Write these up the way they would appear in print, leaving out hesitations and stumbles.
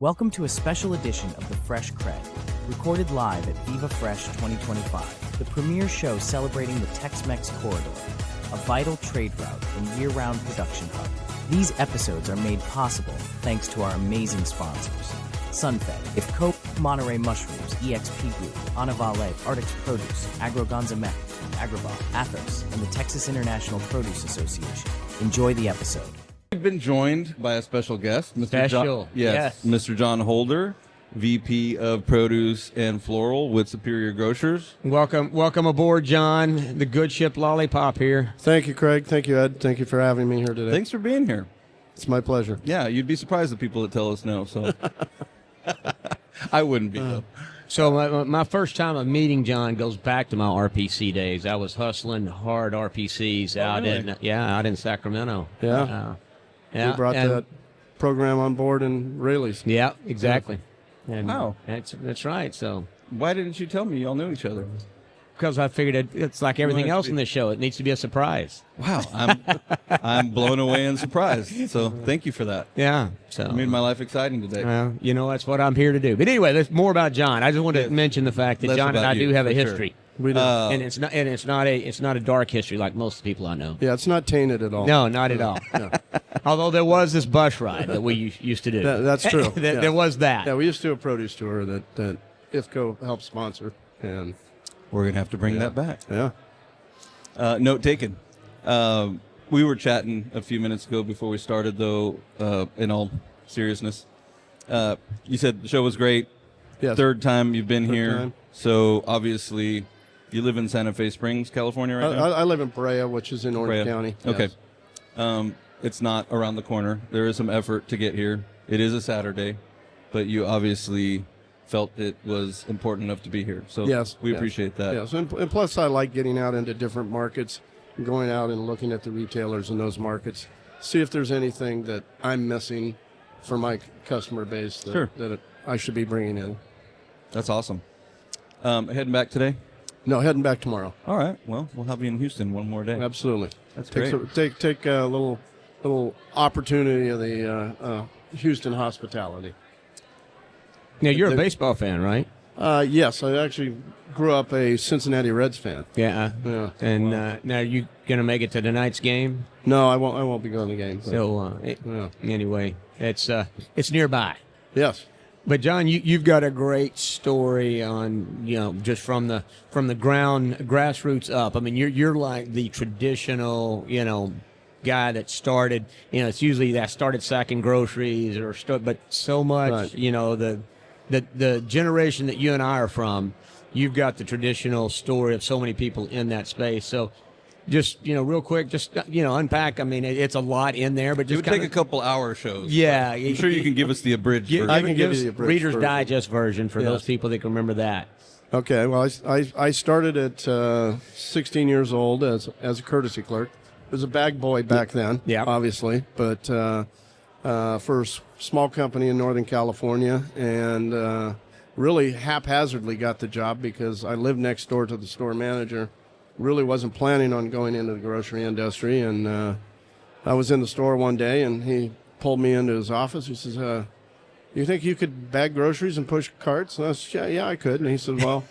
Welcome to a special edition of the Fresh CrEd, recorded live at Viva Fresh 2025, the premier show celebrating the Tex-Mex corridor, a vital trade route and year-round production hub. These episodes are made possible thanks to our amazing sponsors: Sunfed, Ifco, Monterey Mushrooms, EXP Group, Anavale, Arctic's Produce, Agrogonzamek, Agribah, Athos, and the Texas International Produce Association. Enjoy the episode. We've been joined by a special guest, Mr. Jon Holder, VP of Produce and Floral with Superior Grocers. Welcome aboard, John. The good ship Lollipop here. Thank you, Craig. Thank you, Ed. Thank you for having me here today. Thanks for being here. It's my pleasure. Yeah, you'd be surprised at people that tell us no. So I wouldn't be though. So my first time of meeting John goes back to my RPC days. I was hustling hard RPCs out in Sacramento. Yeah. Yeah, we brought that program on board in Rayleigh's. Yeah, exactly. And wow, that's right. So why didn't you tell me y'all knew each other? Because I figured it's like everything else in this show. It needs to be a surprise. Wow, I'm blown away and surprised. So thank you for that. Yeah, so it made my life exciting today. Well, that's what I'm here to do. But anyway, there's more about John. I just wanted to mention the fact that John and I do have a history. Sure. We do. And it's not a dark history like most people I know. Yeah, it's not tainted at all. No, not at all. No. Although there was this bus ride that we used to do. That's true. There was that. Yeah, we used to do a produce tour that IFCO helped sponsor, and we're gonna have to bring that back. Yeah. Note taken. We were chatting a few minutes ago before we started, though. In all seriousness, you said the show was great. Yes. Third time you've been here. Time. So obviously, you live in Santa Fe Springs, California, right now? I live in Brea, which is in Orange County. Okay. Yes. It's not around the corner. There is some effort to get here. It is a Saturday, but you obviously felt it was important enough to be here. So yes, we appreciate that. Yes, and plus I like getting out into different markets, going out and looking at the retailers in those markets, see if there's anything that I'm missing for my customer base that I should be bringing in. That's awesome. Heading back today? No, heading back tomorrow. All right. Well, we'll have you in Houston one more day. Absolutely. That's great. Take a little opportunity of the Houston hospitality. Now, you're a baseball fan, right? Yes, I actually grew up a Cincinnati Reds fan. Yeah. And now are you going to make it to tonight's game? No, I won't be going to the game. So anyway, it's nearby. Yes. But John, you've got a great story on just from the grassroots up. I mean, you're like the traditional guy that started. It's usually that started sacking groceries but so much right. The generation that you and I are from, you've got the traditional story of so many people in that space. So just real quick, just unpack. I mean, it's a lot in there, but just it would take a couple hour shows. Yeah, I'm sure you can give us the abridged version. I can give you the abridged Reader's version. Digest version for those people that can remember that. Okay, well, I started at 16 years old as a courtesy clerk. I was a bag boy back then, obviously, but for a small company in Northern California, and really haphazardly got the job because I lived next door to the store manager. Really wasn't planning on going into the grocery industry, and I was in the store one day, and he pulled me into his office. He says, "You think you could bag groceries and push carts?" And I said, "Yeah, I could." And he said, "Well,"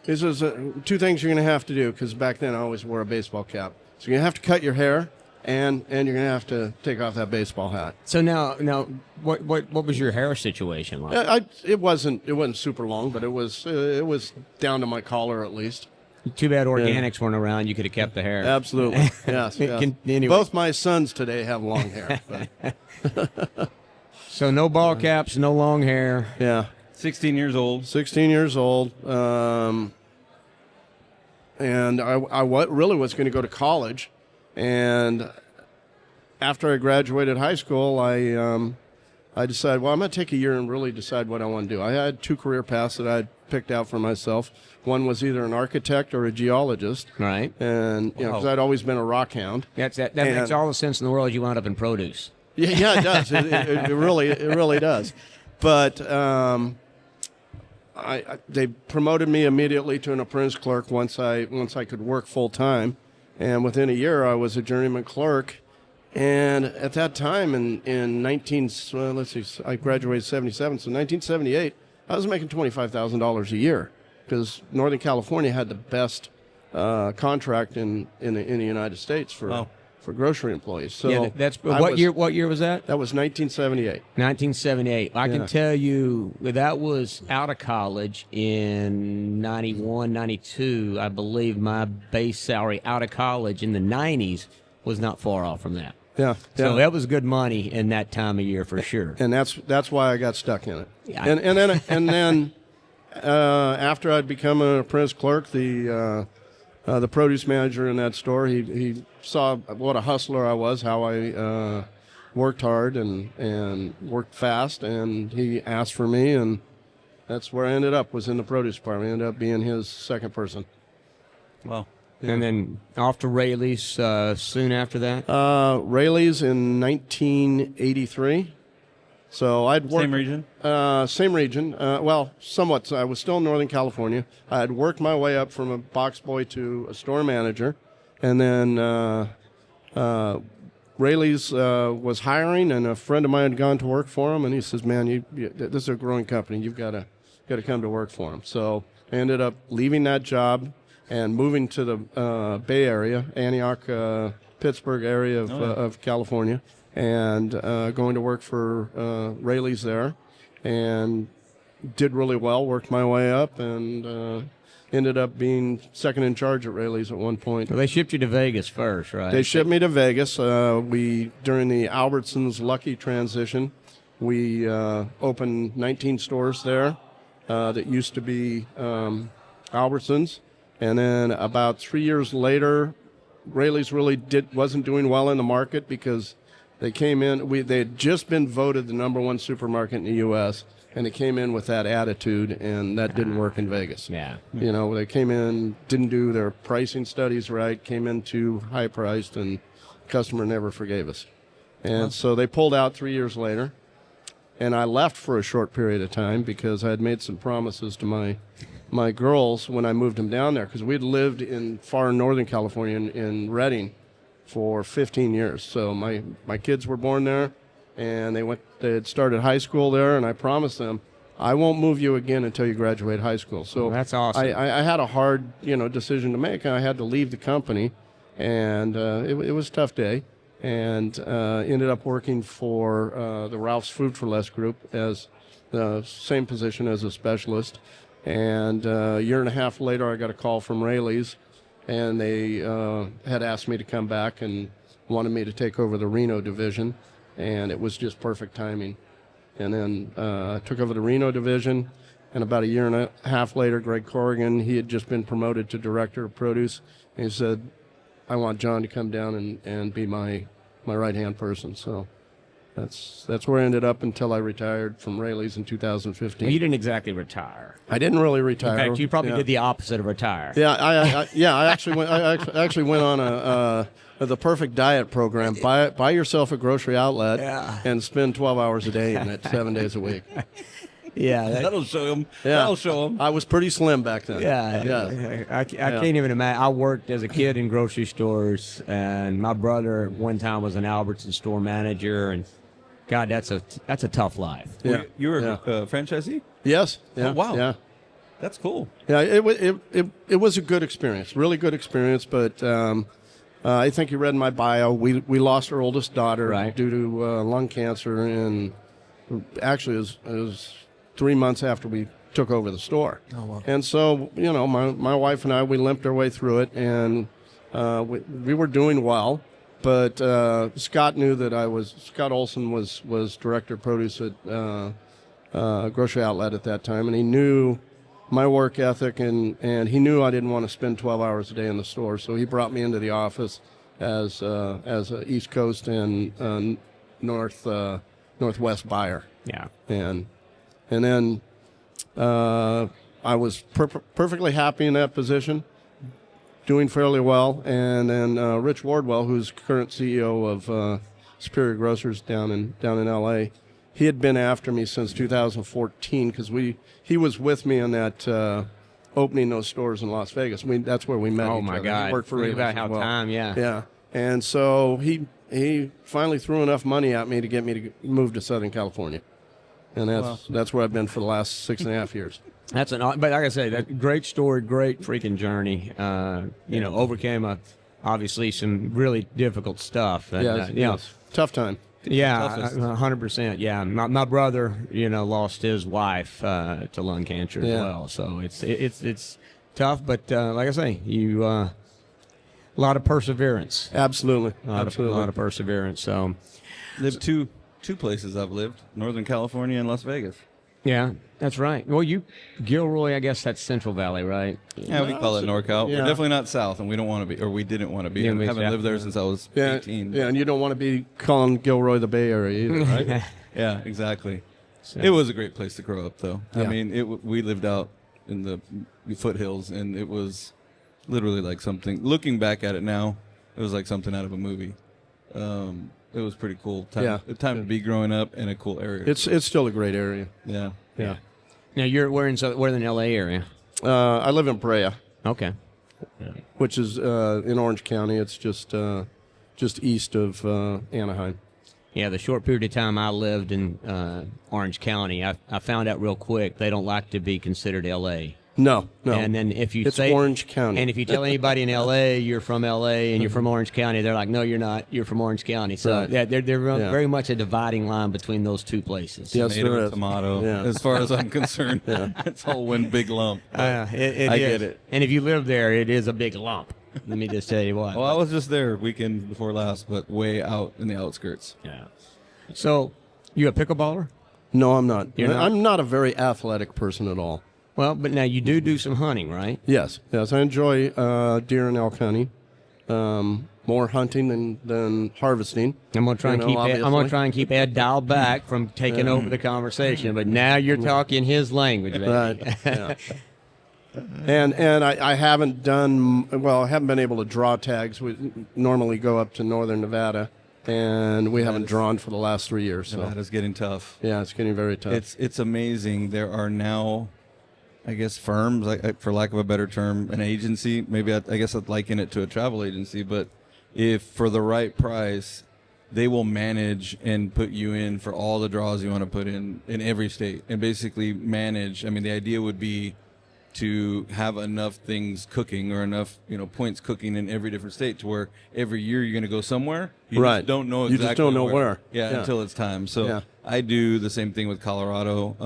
he says, "two things you're going to have to do," because back then I always wore a baseball cap. So you're going to have to cut your hair, and you're going to have to take off that baseball hat. So now, what was your hair situation like? It wasn't super long, but it was down to my collar at least. Too bad organics weren't around. You could have kept the hair. Absolutely. Yes. Anyway. Both my sons today have long hair. So no ball caps, no long hair. Yeah. 16 years old. 16 years old. And I really was going to go to college. And after I graduated high school, I decided, well, I'm going to take a year and really decide what I want to do. I had two career paths that I'd picked out for myself. One was either an architect or a geologist. Right. And, because I'd always been a rock hound. That makes all the sense in the world. You wound up in produce. Yeah, it does. It really does. But they promoted me immediately to an apprentice clerk once I could work full time. And within a year, I was a journeyman clerk. And at that time, in 19, let's see, I graduated 77, so 1978, I was making $25,000 a year because Northern California had the best contract in the United States for grocery employees. So yeah, that's what year? What year was that? That was 1978. 1978. I can tell you that was out of college in 91, 92. I believe my base salary out of college in the 90s was not far off from that. Yeah. So that was good money in that time of year for sure. And that's why I got stuck in it. Yeah. And then after I'd become an apprentice clerk, the produce manager in that store, he saw what a hustler I was, how I worked hard and worked fast, and he asked for me, and that's where I ended up, was in the produce department. I ended up being his second person. Wow. And then off to Rayleigh's soon after that? Rayleigh's in 1983. So I'd worked... Same region? Same region. Well, somewhat. I was still in Northern California. I had worked my way up from a box boy to a store manager. And then Rayleigh's was hiring, and a friend of mine had gone to work for him, and he says, man, this is a growing company. You've got to come to work for him. So I ended up leaving that job and moving to the Bay Area, Antioch, Pittsburgh area of California, and going to work for Rayleigh's there, and did really well, worked my way up, and ended up being second in charge at Rayleigh's at one point. Well, they shipped you to Vegas first, right? They shipped me to Vegas. During the Albertsons Lucky transition, we opened 19 stores there that used to be Albertsons. And then about 3 years later, Rayleigh's really wasn't doing well in the market because they came in. They had just been voted the #1 supermarket in the U.S., and they came in with that attitude, and that didn't work in Vegas. Yeah. You know, they came in, didn't do their pricing studies right, came in too high priced, and the customer never forgave us. And so they pulled out 3 years later, and I left for a short period of time because I had made some promises to my girls when I moved them down there, because we'd lived in far northern California in Redding for 15 years. So my kids were born there, and they had started high school there, and I promised them, I won't move you again until you graduate high school. So that's awesome. I had a hard decision to make. I had to leave the company, and it was a tough day, and ended up working for the Ralph's Food for Less group as the same position as a specialist. And a year and a half later, I got a call from Rayleigh's, and they had asked me to come back and wanted me to take over the Reno division, and it was just perfect timing. And then I took over the Reno division, and about a year and a half later, Greg Corrigan, he had just been promoted to director of produce, and he said, I want John to come down and be my right-hand person. So that's where I ended up until I retired from Rayleigh's in 2015. Well, you didn't exactly retire. I didn't really retire. In fact, you probably did the opposite of retire. Yeah, I actually went on the perfect diet program. Buy yourself a grocery outlet and spend 12 hours a day in it, 7 days a week. Yeah, that'll show him. Yeah. That'll show him. I was pretty slim back then. Yeah. I can't even imagine. I worked as a kid in grocery stores, and my brother one time was an Albertson store manager, and God, that's a tough life. Yeah. You were a franchisee? Yes. Yeah. Oh, wow. Yeah. That's cool. Yeah, it was a good experience, really good experience. But I think you read in my bio, we lost our oldest daughter due to lung cancer, and actually it was 3 months after we took over the store. Oh, wow. And so, my wife and I, we limped our way through it, and we were doing well. But Scott knew that Scott Olson was director of produce at Grocery Outlet at that time, and he knew my work ethic, and he knew I didn't want to spend 12 hours a day in the store, so he brought me into the office as a East Coast and Northwest buyer. Yeah. And then I was perfectly happy in that position, doing fairly well. And then Rich Wardwell, who's current CEO of Superior Grocers down in L.A., he had been after me since 2014 because he was with me on that opening those stores in Las Vegas. That's where we met. Oh my God! He worked for Think Rayleigh's about how as well. time, yeah. Yeah, and so he he finally threw enough money at me to get me to move to Southern California, and that's where I've been for the last 6.5 years. But like I say, that great story, great freaking journey. Overcame obviously some really difficult stuff. And, yes. Tough time. Yeah, 100%. Yeah, my brother, lost his wife to lung cancer as well. So it's tough, but like I say, a lot of perseverance. Absolutely, A lot of perseverance. So, Lived two places I've lived: Northern California and Las Vegas. yeah, that's right. Well, Gilroy, I guess that's Central Valley, right? Yeah, we call it NorCal. Yeah. We're definitely not South, and we don't want to be, or we didn't want to be. I haven't lived there since I was 18. Yeah, and you don't want to be calling Gilroy the Bay Area either, right? Yeah, exactly. So- It was a great place to grow up, though. Yeah. I mean, we lived out in the foothills, and it was literally like something. Looking back at it now, it was like something out of a movie. It was pretty cool. Time to be growing up in a cool area. It's still a great area. Yeah. Yeah. Now we're in the L.A. area. I live in Brea, Okay. which is in Orange County. It's just east of Anaheim. Yeah, the short period of time I lived in Orange County, I found out real quick they don't like to be considered L.A. No. And then if you It's say Orange County. and if you tell anybody in L.A. you're from L.A. and you're from Orange County, they're like, no, you're not. You're from Orange County. So Right. yeah, they're very much a dividing line between those two places. Yes, Tomato there and is. tomato. Yeah. As far as I'm concerned, it's all one big lump. I get it. And if you live there, it is a big lump. Let me just tell you what. Well, I was just there weekend before last, but way out in the outskirts. Yeah. So, you a pickleballer? No, I'm not. You're not? I'm not a very athletic person at all. Well, but now you do some hunting, right? Yes. I enjoy deer and elk hunting. More hunting than harvesting. I'm gonna try obviously. and keep Ed dialed back from taking over the conversation. But now you're talking his language, baby. Right. Yeah. And I haven't I haven't been able to draw tags. We normally go up to northern Nevada, and we haven't drawn for the last 3 years. So That is getting tough. yeah, it's getting very tough. It's amazing. There are now, I guess, firms, for lack of a better term, an agency. Maybe I guess I'd liken it to a travel agency. But if for the right price, they will manage and put you in for all the draws you want to put in every state, and basically manage. I mean, the idea would be to have enough things cooking or enough points cooking in every different state to where every year you're going to go somewhere. You Right. just don't know You exactly just don't know where. Yeah, Yeah. until it's time. So Yeah. I do the same thing with Colorado.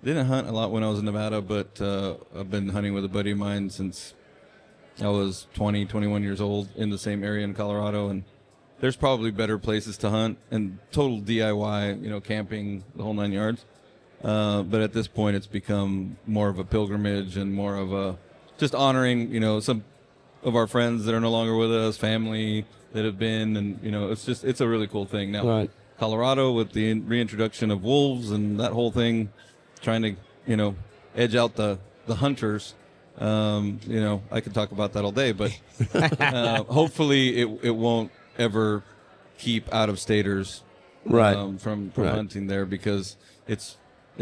Didn't hunt a lot when I was in Nevada, but I've been hunting with a buddy of mine since I was 20, 21 years old in the same area in Colorado. And there's probably better places to hunt and total DIY, camping, the whole 9 yards. But at this point, it's become more of a pilgrimage and more of a just honoring, some of our friends that are no longer with us, family that have been, and it's a really cool thing. Now, Right. Colorado with the reintroduction of wolves and that whole thing, trying to edge out the hunters. I could talk about that all day, but hopefully it won't ever keep out of staters from Right. hunting there, because it's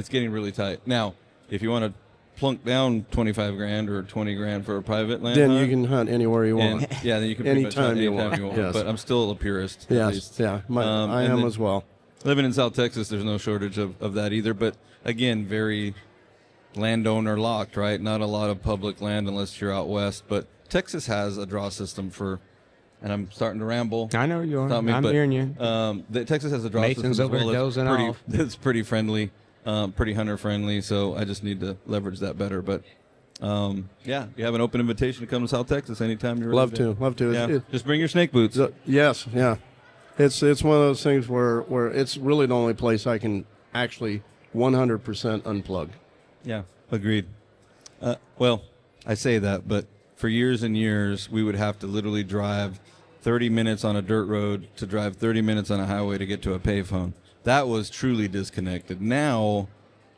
getting really tight. Now, if you want to plunk down 25 grand or 20 grand for a private land Then hunt, you can hunt anywhere you want. then you can pretty much hunt Anytime you anytime want. you Yes. want. But I'm still a purist. at Yes, least. yeah, I and am then as well. Living in South Texas, there's no shortage of that either. But again, very landowner locked, right? Not a lot of public land unless you're out west. But Texas has a draw system for, and I'm starting to ramble. I know you are. Stop me, I'm but, hearing you. Texas has a draw Mason's system as over well. dozing off. It's pretty friendly, pretty hunter friendly. So I just need to leverage that better. But you have an open invitation to come to South Texas anytime you're ready. Love to. Yeah, just bring your snake boots. Yes, yeah. It's one of those things where it's really the only place I can actually 100% unplug. Yeah, agreed. Well, I say that, but for years and years, we would have to literally drive 30 minutes on a dirt road to drive 30 minutes on a highway to get to a payphone. That was truly disconnected. Now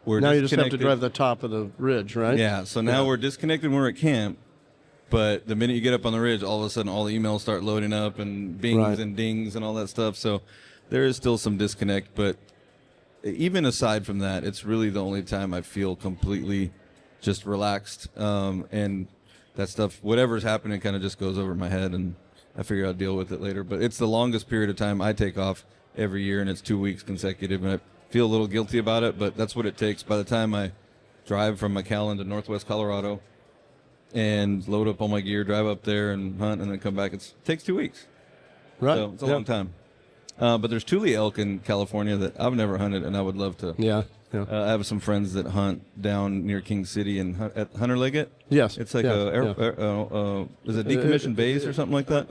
we're Now you just have to disconnected. drive the top of the ridge, right? Yeah, so now we're disconnected when we're at camp, but the minute you get up on the ridge, all of a sudden all the emails start loading up and bings Right. and dings and all that stuff. So there is still some disconnect, but even aside from that, it's really the only time I feel completely just relaxed, and that stuff, whatever's happening, kind of just goes over my head, and I figure I'll deal with it later. But it's the longest period of time I take off every year, and it's 2 weeks consecutive, and I feel a little guilty about it, but that's what it takes. By the time I drive from McAllen to Northwest Colorado and load up all my gear, drive up there and hunt, and then come back, it takes 2 weeks. Right. So it's a long time. But there's Thule elk in California that I've never hunted, and I would love to. Yeah. I have some friends that hunt down near King City and at Hunter Liggett. Yes. It's like yes, is it decommissioned base or something like that?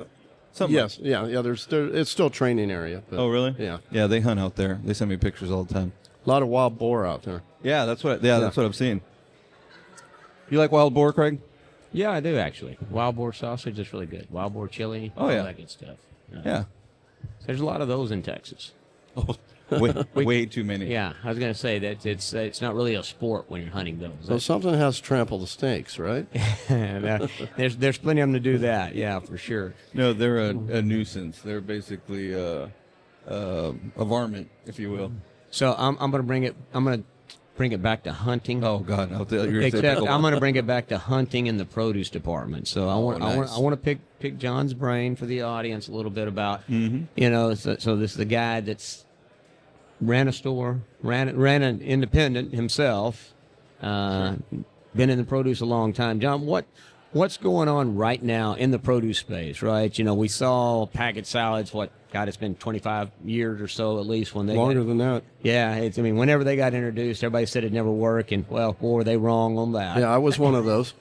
Something yes. Yeah. It's still a training area. But, oh, really? Yeah. Yeah, they hunt out there. They send me pictures all the time. A lot of wild boar out there. Yeah, that's what I've seen. You like wild boar, Craig? Yeah, I do actually. Wild boar sausage is really good. Wild boar chili, all that good stuff. Yeah. There's a lot of those in Texas. Oh, way too many. Yeah, I was going to say that it's not really a sport when you're hunting those. So something has to trample the snakes, right? There's plenty of them to do that. Yeah, for sure. No, they're a nuisance. They're basically a varmint, if you will. So I'm going to bring it back to hunting. Oh God! Except I'm going to bring it back to hunting in the produce department. So I want to pick John's brain for the audience a little bit about so this is the guy that's ran a store, ran an independent himself, been in the produce a long time. John, what's going on right now in the produce space? Right, we saw packet salads. It's been 25 years or so at least when they longer than that. Yeah, whenever they got introduced, everybody said it'd never work, and well, boy, were they wrong on that. Yeah, I was one of those.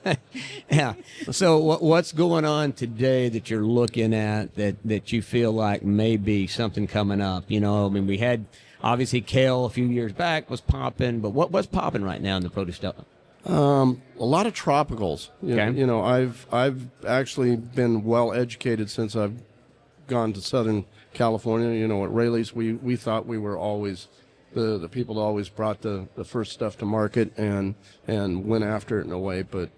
Yeah. So what's going on today that you're looking at that you feel like may be something coming up? We had obviously kale a few years back was popping, but what's popping right now in the produce stuff? A lot of tropicals. Okay. I've actually been well educated since I've gone to Southern California. At Rayleigh's, we thought we were always the people that always brought the first stuff to market and went after it in a way. But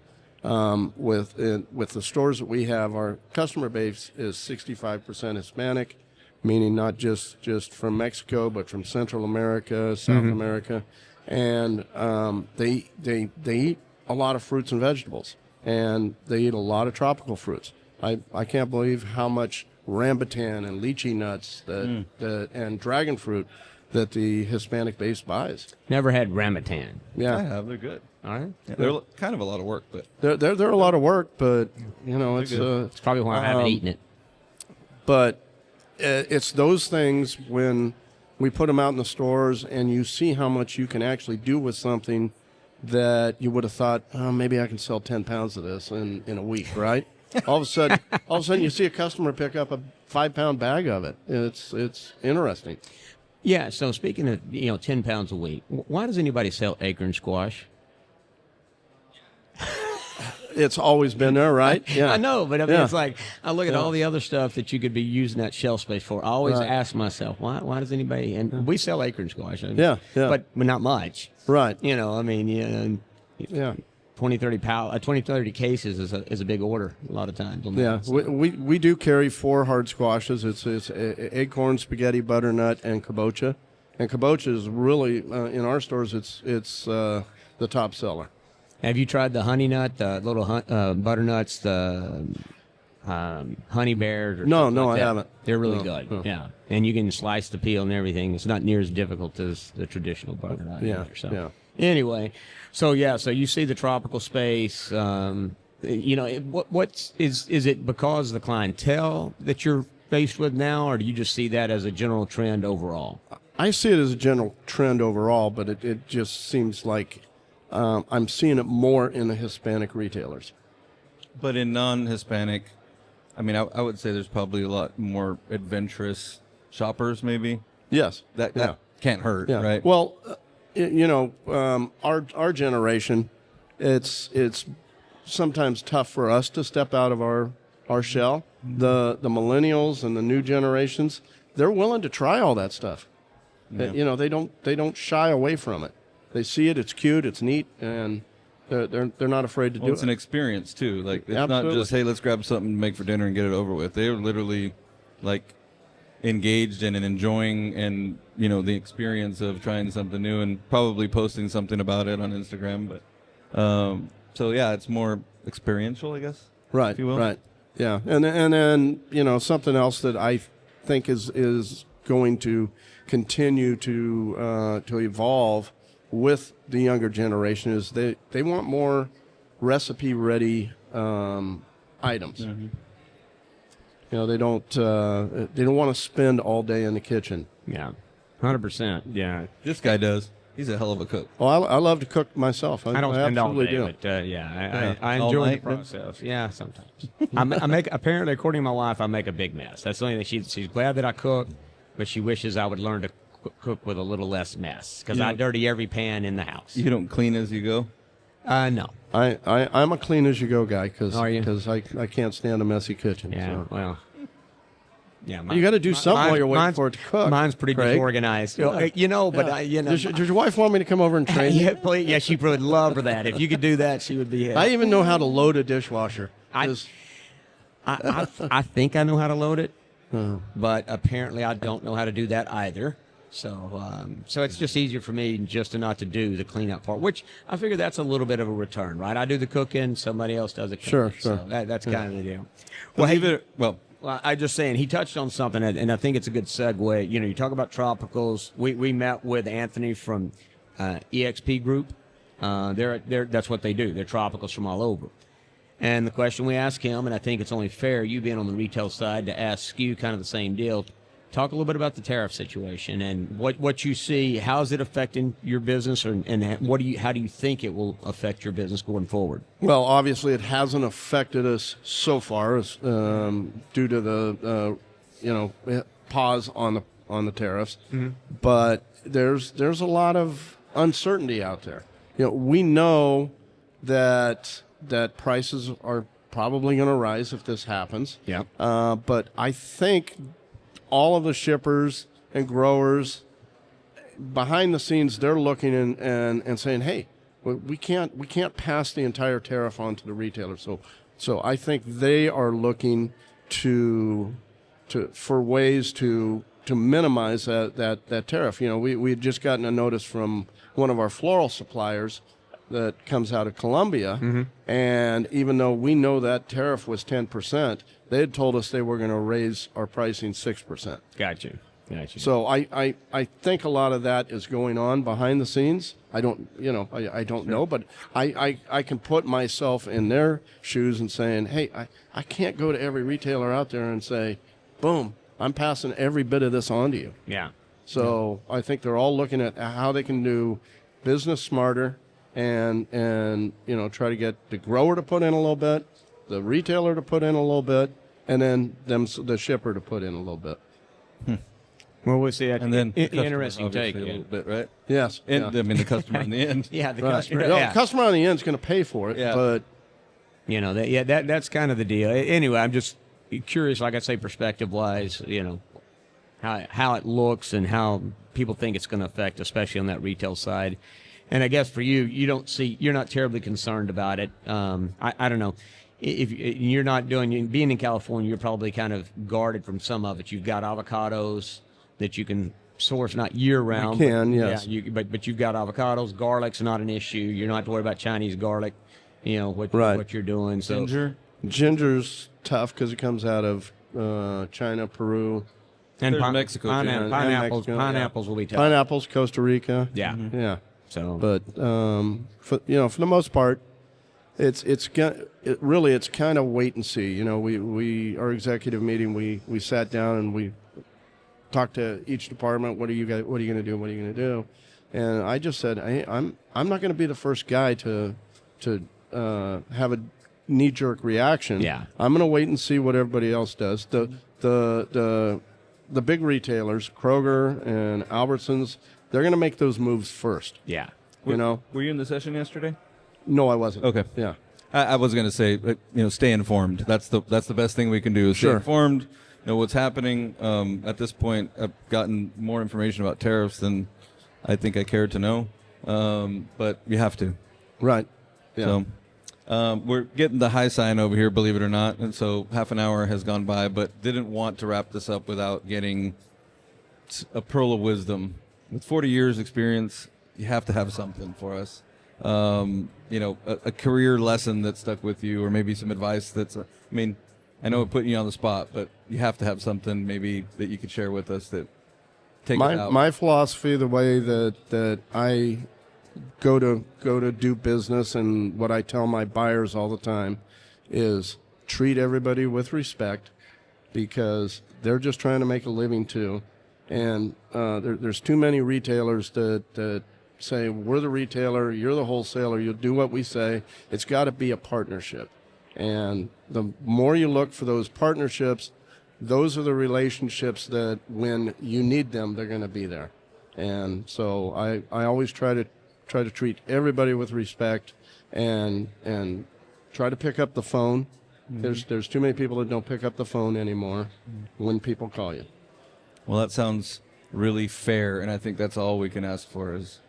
with the stores that we have, our customer base is 65% Hispanic, meaning not just from Mexico, but from Central America, South America, and they eat a lot of fruits and vegetables, and they eat a lot of tropical fruits. I can't believe how much rambutan and lychee nuts and dragon fruit that the Hispanic base buys. Never had rambutan. Yeah, I have. They're good. All right. Yeah, they're kind of a lot of work, but they're a lot of work, but it's probably why I haven't eaten it. But it's those things when we put them out in the stores and you see how much you can actually do with something that you would have thought, oh, maybe I can sell 10 pounds of this in a week, right? all of a sudden you see a customer pick up a 5-pound bag of it. It's interesting. Yeah, so speaking of 10 pounds a week, why does anybody sell acorn squash? It's always been there, right? Yeah, I know, but it's like I look at all the other stuff that you could be using that shelf space for. I always ask myself, why does anybody? And we sell acorn squash, but not much, right? Yeah. 20, 30 cases is a big order a lot of times. Yeah, we do carry 4 hard squashes. It's acorn, spaghetti, butternut, and kabocha. And kabocha is really in our stores. It's the top seller. Have you tried the honey nut, the little butternuts, the honey bears? No, I haven't. They're really good. No. Yeah, and you can slice the peel and everything. It's not near as difficult as the traditional butternut. Yeah. Either, so. Yeah. Anyway, so you see the tropical space. Is it because of the clientele that you're faced with now, or do you just see that as a general trend overall? I see it as a general trend overall, but it just seems like I'm seeing it more in the Hispanic retailers. But in non-Hispanic, I would say there's probably a lot more adventurous shoppers, maybe. Yes, that can't hurt, right? Well, our generation, it's sometimes tough for us to step out of our shell. The millennials and the new generations, they're willing to try all that stuff. Yeah. They don't shy away from it. They see it, it's cute, it's neat, and they're not afraid to do it. It's an experience too. Like it's Absolutely. not just, hey, let's grab something to make for dinner and get it over with. They're literally like engaged in and enjoying and the experience of trying something new and probably posting something about it on Instagram. But so yeah, it's more experiential, I guess. Right. If you will. Right. Yeah, and then something else that I think is going to continue to evolve with the younger generation is they want more recipe ready items. Mm-hmm. They don't want to spend all day in the kitchen. Yeah, 100%. Yeah, This guy does. He's a hell of a cook. Well, I love to cook myself. I don't spend all absolutely day, do. but I All enjoy the night, then? process. Yeah, sometimes. I make apparently, according to my wife, I make a big mess. That's the only thing. She's glad that I cook, but she wishes I would learn to cook with a little less mess because I dirty every pan in the house. You don't clean as you go? No. I'm a clean as you go guy because Are you? I can't stand a messy kitchen. Yeah. so. Well. Yeah. You got to do something while you're waiting for it to cook. Mine's pretty Craig. disorganized. But Does your wife want me to come over and train you? Yeah, please. Yeah, she would love for that. If you could do that, she would be. I even know how to load a dishwasher. I think I know how to load it, but apparently I don't know how to do that either. So it's just easier for me just not to do the cleanup part, which I figure that's a little bit of a return, right? I do the cooking, somebody else does the cooking. Sure. So that's kind of the deal. Well, I just saying he touched on something, and I think it's a good segue. You talk about tropicals. We met with Anthony from EXP Group. That's what they do. They're tropicals from all over. And the question we asked him, and I think it's only fair, you being on the retail side, to ask you kind of the same deal. Talk a little bit about the tariff situation and what you see. How is it affecting your business, and how do you think it will affect your business going forward? Well, obviously, it hasn't affected us so far due to the pause on the tariffs. Mm-hmm. But there's a lot of uncertainty out there. We know that prices are probably going to rise if this happens. Yeah. But I think all of the shippers and growers behind the scenes, they're looking and saying, hey, we can't pass the entire tariff on to the retailer. So I think they are looking for ways to minimize that tariff. We had just gotten a notice from one of our floral suppliers that comes out of Colombia, mm-hmm. and even though we know that tariff was 10%, they had told us they were going to raise our pricing 6%. Gotcha. So I think a lot of that is going on behind the scenes. I don't know, but I can put myself in their shoes and saying, hey, I can't go to every retailer out there and say, boom, I'm passing every bit of this on to you. Yeah. So I think they're all looking at how they can do business smarter and try to get the grower to put in a little bit, the retailer to put in a little bit, and then the shipper to put in a little bit. Well, we'll see that. And then interesting take. a little bit, right? Yes. And I mean the customer in the end. Yeah, the Right. customer. No, Yeah. the customer on the end is going to pay for it, Yeah. but that's kind of the deal. Anyway, I'm just curious, like I say, perspective-wise, how it looks and how people think it's going to affect, especially on that retail side. And I guess for you, you're not terribly concerned about it. I don't know. If you're not being in California, you're probably kind of guarded from some of it. You've got avocados that you can source not year round. We can, yes. Yeah, but you've got avocados. Garlic's not an issue. You don't have to worry about Chinese garlic. What you're doing. So ginger's tough because it comes out of China, Peru, and Mexico. pineapples. Mexico, Pineapples will be tough. Pineapples, Costa Rica. Yeah. Mm-hmm. Yeah. So, but for the most part, it's kind of wait and see. Our executive meeting, we sat down and we talked to each department. What are you going to do? What are you going to do? And I just said, hey, I'm not going to be the first guy to have a knee-jerk reaction. Yeah. I'm going to wait and see what everybody else does. The big retailers, Kroger and Albertsons, they're going to make those moves first. yeah. Were you in the session yesterday? No, I wasn't. Okay. Yeah. I was going to say, stay informed. That's the best thing we can do. Is stay Sure. informed. Know what's happening. At this point, I've gotten more information about tariffs than I think I cared to know. But you have to. Right. Yeah. So we're getting the high sign over here, believe it or not. And so half an hour has gone by, but didn't want to wrap this up without getting a pearl of wisdom. With 40 years experience, you have to have something for us. A career lesson that stuck with you, or maybe some advice I know we're putting you on the spot, but you have to have something maybe that you could share with us that take it out. My philosophy, the way that I go to do business, and what I tell my buyers all the time is treat everybody with respect, because they're just trying to make a living too. And there's too many retailers that say, we're the retailer, you're the wholesaler, you'll do what we say. It's got to be a partnership. And the more you look for those partnerships, those are the relationships that when you need them, they're going to be there. And so I always try to treat everybody with respect, and try to pick up the phone. There's too many people that don't pick up the phone anymore when people call you. Well, that sounds really fair, and I think that's all we can ask for is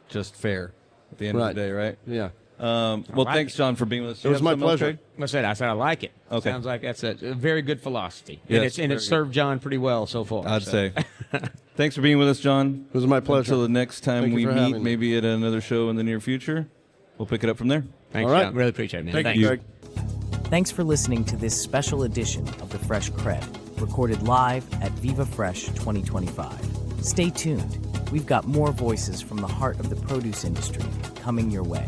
just fair at the end of the day, right? Yeah. Well, thanks, Jon, for being with us. It was my pleasure. I said I like it. Okay. Sounds like that's a very good philosophy. Yes, and it's served Jon pretty well so far. I'd say. Thanks for being with us, Jon. It was my pleasure. Until the next time Thank we you for meet, having me. maybe at another show in the near future, we'll pick it up from there. Thanks, All right. Jon. Really appreciate it, man. Thank Thanks. you, Greg. Thanks for listening to this special edition of the Fresh CrEd, recorded live at Viva Fresh 2025. Stay tuned. We've got more voices from the heart of the produce industry coming your way.